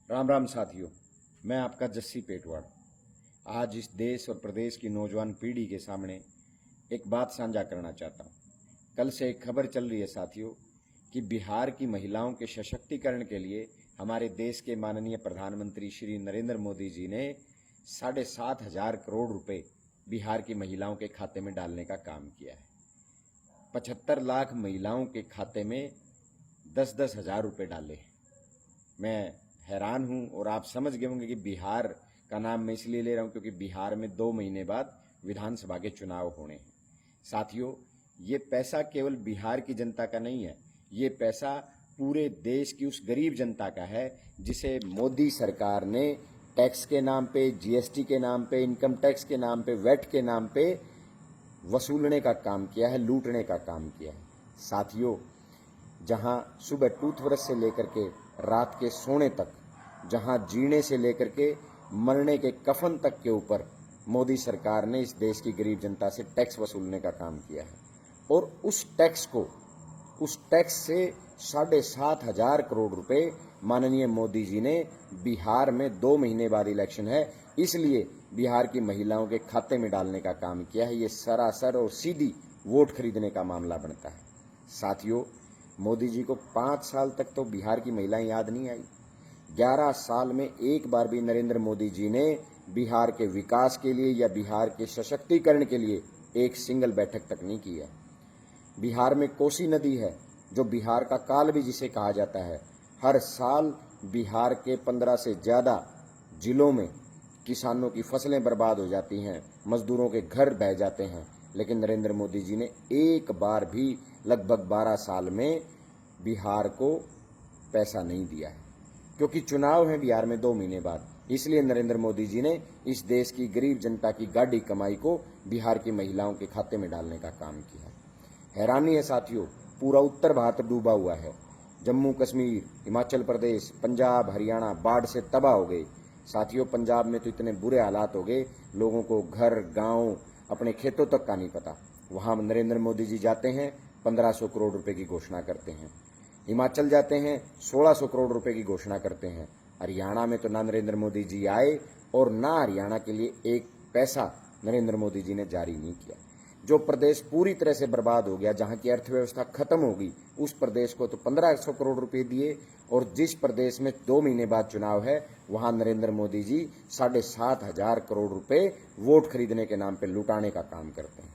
राम राम साथियों, मैं आपका जस्सी पेटवाड़ आज इस देश और प्रदेश की नौजवान पीढ़ी के सामने एक बात साझा करना चाहता हूँ। कल से एक खबर चल रही है साथियों कि बिहार की महिलाओं के सशक्तिकरण के लिए हमारे देश के माननीय प्रधानमंत्री श्री नरेंद्र मोदी जी ने 7,500 करोड़ रुपए बिहार की महिलाओं के खाते में डालने का काम किया है। 75 लाख महिलाओं के खाते में 10-10 हज़ार रुपये डाले। मैं हैरान हूं और आप समझ गए होंगे कि बिहार का नाम मैं इसलिए ले रहा हूं क्योंकि बिहार में 2 महीने बाद विधानसभा के चुनाव होने हैं। साथियों, ये पैसा केवल बिहार की जनता का नहीं है, ये पैसा पूरे देश की उस गरीब जनता का है जिसे मोदी सरकार ने टैक्स के नाम पे, जीएसटी के नाम पे, इनकम टैक्स के नाम पे, वैट के नाम पे वसूलने का काम किया है, लूटने का काम किया है। साथियों, जहां सुबह टूथब्रश से लेकर के रात के सोने तक, जहां जीने से लेकर के मरने के कफन तक के ऊपर मोदी सरकार ने इस देश की गरीब जनता से टैक्स वसूलने का काम किया है और उस टैक्स से 7,500 करोड़ रुपए माननीय मोदी जी ने बिहार में 2 महीने बाद इलेक्शन है इसलिए बिहार की महिलाओं के खाते में डालने का काम किया है। ये सरासर और सीधी वोट खरीदने का मामला बनता है। साथियों, मोदी जी को 5 साल तक तो बिहार की महिलाएं याद नहीं आई। 11 साल में एक बार भी नरेंद्र मोदी जी ने बिहार के विकास के लिए या बिहार के सशक्तिकरण के लिए एक सिंगल बैठक तक नहीं की है। बिहार में कोसी नदी है जो बिहार का काल भी जिसे कहा जाता है। हर साल बिहार के 15 से ज़्यादा जिलों में किसानों की फसलें बर्बाद हो जाती हैं, मजदूरों के घर बह जाते हैं, लेकिन नरेंद्र मोदी जी ने एक बार भी लगभग 12 साल में बिहार को पैसा नहीं दिया है क्योंकि चुनाव है बिहार में 2 महीने बाद। इसलिए नरेंद्र मोदी जी ने इस देश की गरीब जनता की गाढ़ी कमाई को बिहार की महिलाओं के खाते में डालने का काम किया है। हैरानी है साथियों, पूरा उत्तर भारत डूबा हुआ है। जम्मू कश्मीर, हिमाचल प्रदेश, पंजाब, हरियाणा बाढ़ से तबाह हो गए। साथियों, पंजाब में तो इतने बुरे हालात हो गए, लोगों को घर, गांव, अपने खेतों तक का नहीं पता। वहां नरेंद्र मोदी जी जाते हैं, 1500 करोड़ रुपए की घोषणा करते हैं। हिमाचल जाते हैं, 1600 करोड़ रुपए की घोषणा करते हैं। हरियाणा में तो ना नरेंद्र मोदी जी आए और ना हरियाणा के लिए एक पैसा नरेंद्र मोदी जी ने जारी नहीं किया। जो प्रदेश पूरी तरह से बर्बाद हो गया, जहां की अर्थव्यवस्था खत्म हो गई, उस प्रदेश को तो 1500 करोड़ रुपए दिए और जिस प्रदेश में 2 महीने बाद चुनाव है वहां नरेंद्र मोदी जी 7,500 करोड़ रुपए वोट खरीदने के नाम पर लुटाने का काम करते हैं।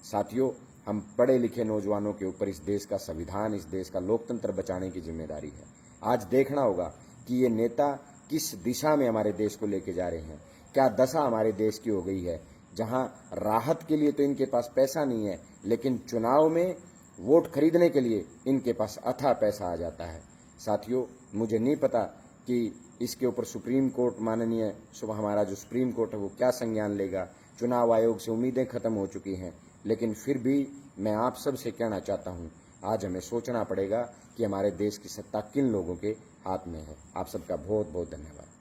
साथियों, हम पढ़े लिखे नौजवानों के ऊपर इस देश का संविधान, इस देश का लोकतंत्र बचाने की जिम्मेदारी है। आज देखना होगा कि ये नेता किस दिशा में हमारे देश को लेके जा रहे हैं। क्या दशा हमारे देश की हो गई है, जहां राहत के लिए तो इनके पास पैसा नहीं है, लेकिन चुनाव में वोट खरीदने के लिए इनके पास अथाह पैसा आ जाता है। साथियों, मुझे नहीं पता कि इसके ऊपर सुप्रीम कोर्ट, माननीय हमारा जो सुप्रीम कोर्ट है वो क्या संज्ञान लेगा। चुनाव आयोग से उम्मीदें खत्म हो चुकी हैं, लेकिन फिर भी मैं आप सब से कहना चाहता हूं, आज हमें सोचना पड़ेगा कि हमारे देश की सत्ता किन लोगों के हाथ में है। आप सबका बहुत बहुत धन्यवाद।